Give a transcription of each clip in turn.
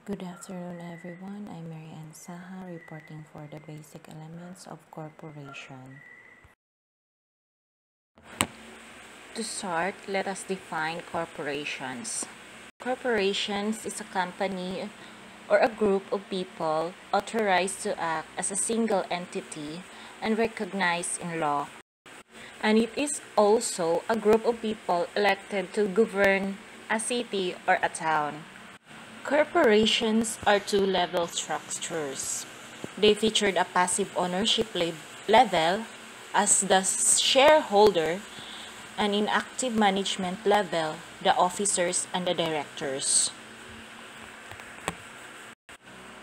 Good afternoon, everyone. I'm Mary Ann Saha, reporting for the basic elements of corporation. To start, let us define corporations. Corporations is a company or a group of people authorized to act as a single entity and recognized in law. And it is also a group of people elected to govern a city or a town. Corporations are two-level structures. They featured a passive ownership level as the shareholder and in active management level, the officers and the directors.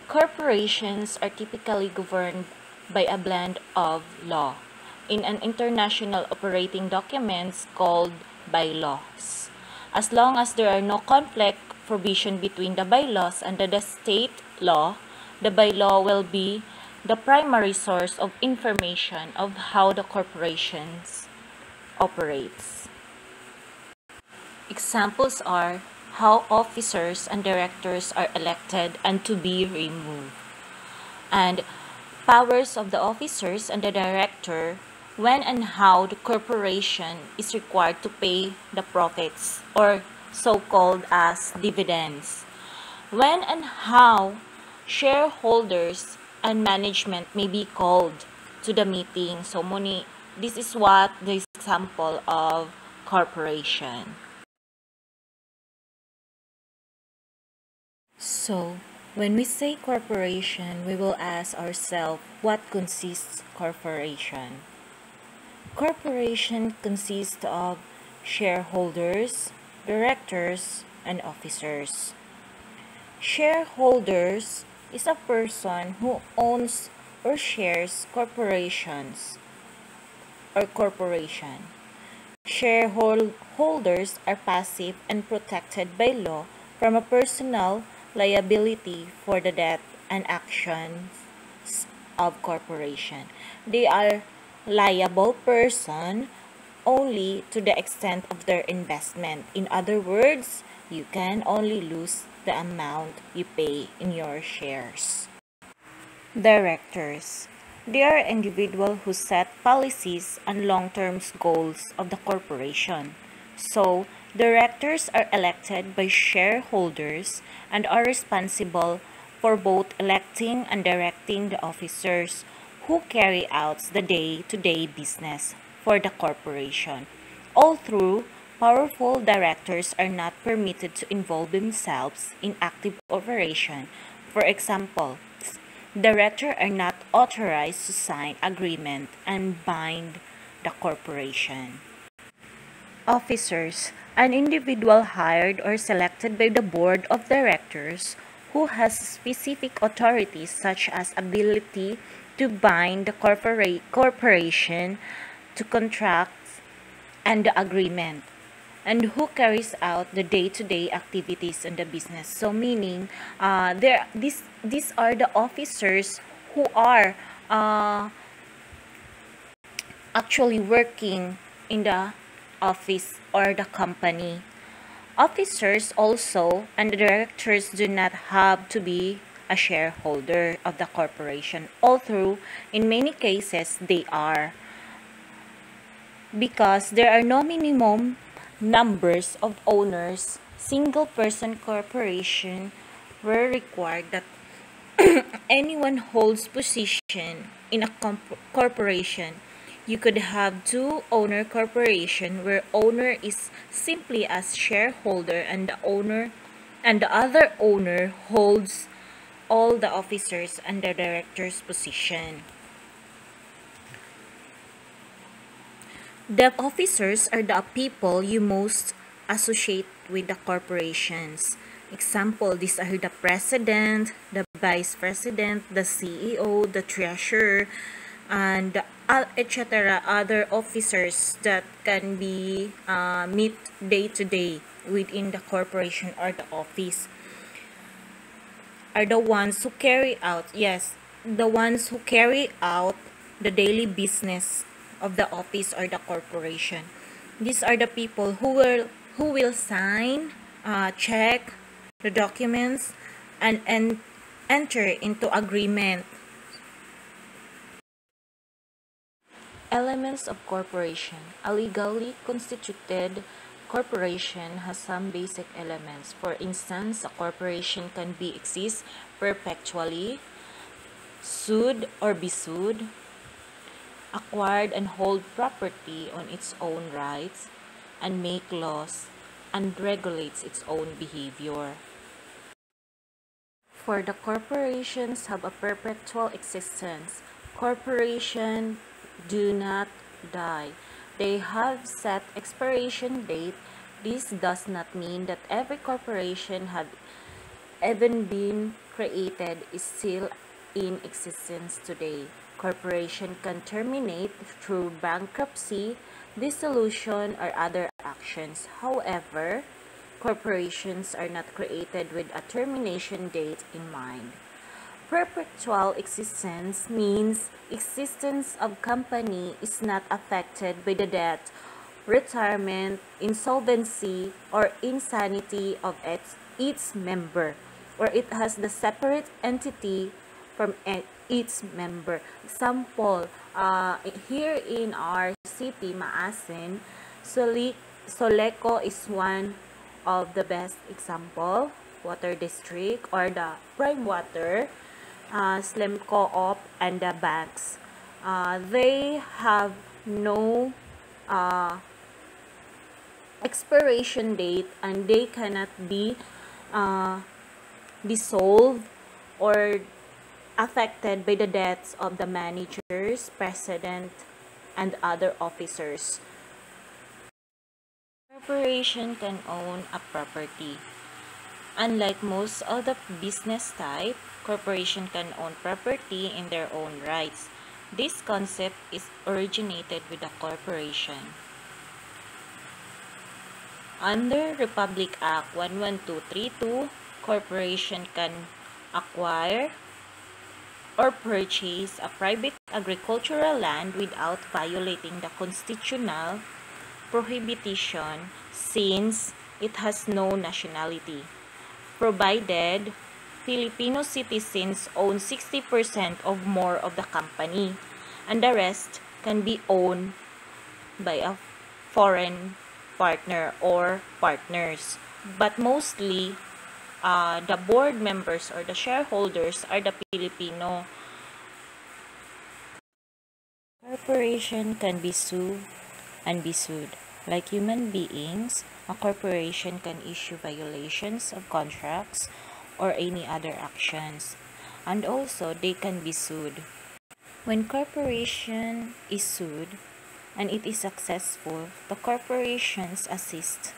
Corporations are typically governed by a blend of law in an international operating documents called bylaws. As long as there are no conflict provision between the bylaws and the state law, the bylaw will be the primary source of information of how the corporations operates. Examples are how officers and directors are elected and to be removed, and powers of the officers and the director when and how the corporation is required to pay the profits or so-called as dividends, when and how shareholders and management may be called to the meeting. So this is what the example of corporation. So, when we say corporation, we will ask ourselves what consists corporation. Corporation consists of shareholders, directors, and officers. Shareholders is a person who owns or shares corporations or corporation. Shareholders are passive and protected by law from a personal liability for the debt and actions of corporation. They are liable person only to the extent of their investment. In other words, you can only lose the amount you pay in your shares. Directors. They are individuals who set policies and long-term goals of the corporation. So, directors are elected by shareholders and are responsible for both electing and directing the officers who carry out the day-to-day business for the corporation. Although powerful directors are not permitted to involve themselves in active operation. For example, directors are not authorized to sign agreement and bind the corporation. Officers, an individual hired or selected by the board of directors who has specific authorities such as ability to bind the corporation to contracts and the agreement, and who carries out the day-to-day activities in the business. So meaning, these are the officers who are actually working in the office or the company. Officers also and the directors do not have to be a shareholder of the corporation, although in many cases they are, because there are no minimum numbers of owners. Single person corporation were required that anyone holds position in a corporation. You could have two owner corporation where owner is simply as shareholder and the other owner holds all the officers and the director's position. The officers are the people you most associate with the corporations. Example, these are the president, the vice president, the CEO, the treasurer, and etc. Other officers that can be meet day to day within the corporation or the office are the ones who carry out, the ones who carry out the daily business of the office or the corporation. These are the people who will sign, check the documents, and enter into agreement. Elements of corporation. A legally constituted corporation has some basic elements. For instance, a corporation can be exist perpetually, sued or be sued, acquired and hold property on its own rights, and make laws and regulates its own behavior. For the corporations have a perpetual existence. Corporations do not die. They have set expiration date. This does not mean that every corporation have even been created is still in existence today. Corporation can terminate through bankruptcy, dissolution, or other actions. However, corporations are not created with a termination date in mind. Perpetual existence means existence of company is not affected by the death, retirement, insolvency, or insanity of its member, or it has the separate entity from its member. Example, here in our city, Maasin, Soleco is one of the best example. Water District or the Prime Water, Slim Co-op, and the banks. They have no expiration date and they cannot be uh, dissolved or affected by the deaths of the managers, president, and other officers. Corporation can own a property. Unlike most of the business type, corporation can own property in their own rights. This concept is originated with a corporation. Under Republic Act 11232, corporation can acquire or purchase a private agricultural land without violating the constitutional prohibition since it has no nationality, provided Filipino citizens own 60% or more of the company, and the rest can be owned by a foreign partner or partners. But mostly, the board members or the shareholders are the Filipino. Corporation can be sued and be sued. Like human beings, a corporation can issue violations of contracts or any other actions. And also, they can be sued. When corporation is sued and it is successful, the corporation's assist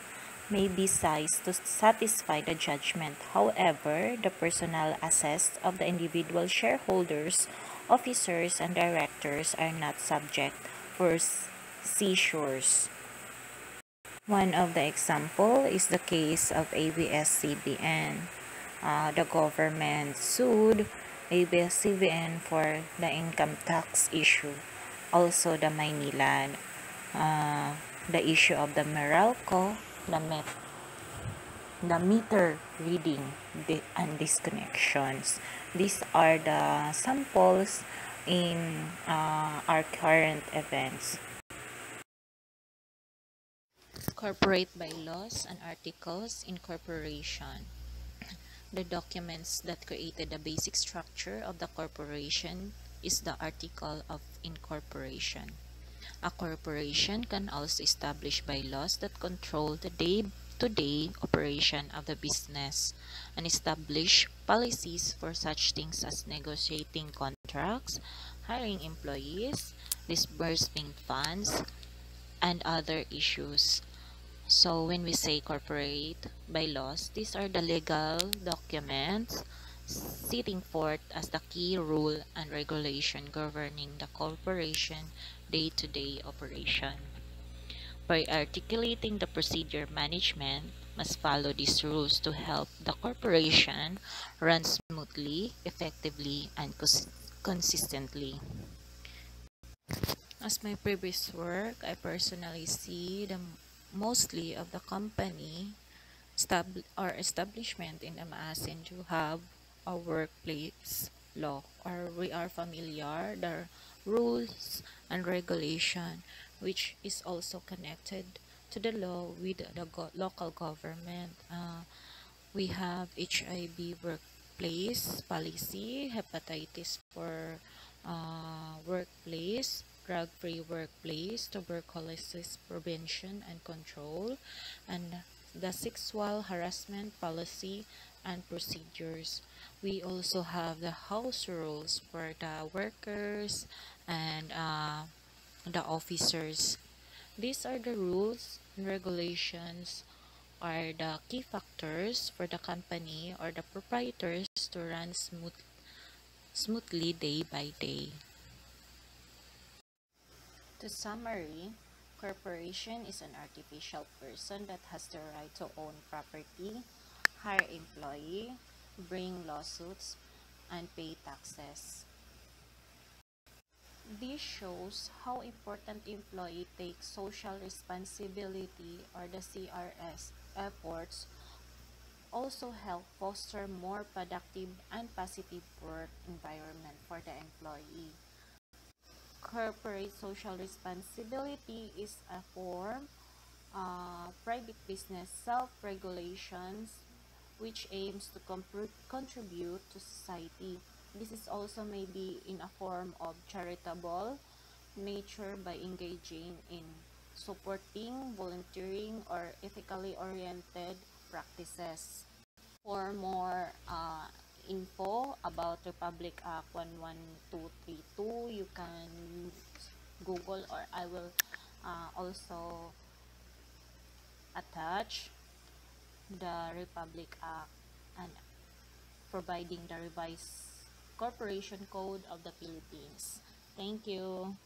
may be sized to satisfy the judgment. However, the personal assets of the individual shareholders, officers, and directors are not subject for seizures. One of the example is the case of ABS-CBN. The government sued ABS-CBN for the income tax issue. Also the Maynilad, the issue of the Meralco, the meter reading and disconnections. These are the samples in our current events. Corporate bylaws and articles incorporation. The documents that created the basic structure of the corporation is the Article of Incorporation. A corporation can also establish bylaws that control the day-to-day operation of the business and establish policies for such things as negotiating contracts, hiring employees, disbursing funds, and other issues. So when we say corporate bylaws, these are the legal documents setting forth as the key rule and regulation governing the corporation day-to-day operation. By articulating the procedure, management must follow these rules to help the corporation run smoothly, effectively, and consistently. As my previous work, I personally see the mostly of the company establishment in the Maasin do have a workplace law, or we are familiar the rules and regulation, which is also connected to the law with the local government. We have HIV workplace policy, hepatitis for workplace, drug-free workplace, tuberculosis prevention and control, and the sexual harassment policy and procedures. We also have the house rules for the workers and the officers. These are the rules and regulations are the key factors for the company or the proprietors to run smoothly day by day. To summary, corporation is an artificial person that has the right to own property, hire employee, bring lawsuits, and pay taxes. This shows how important employee takes social responsibility or the CRS efforts also help foster more productive and positive work environment for the employee. Corporate social responsibility is a form private business self-regulations which aims to contribute to society. This is also maybe in a form of charitable nature by engaging in supporting, volunteering, or ethically oriented practices. For more info about Republic Act 11232, you can Google, or I will also attach the Republic Act and providing the revised Corporation Code of the Philippines. Thank you.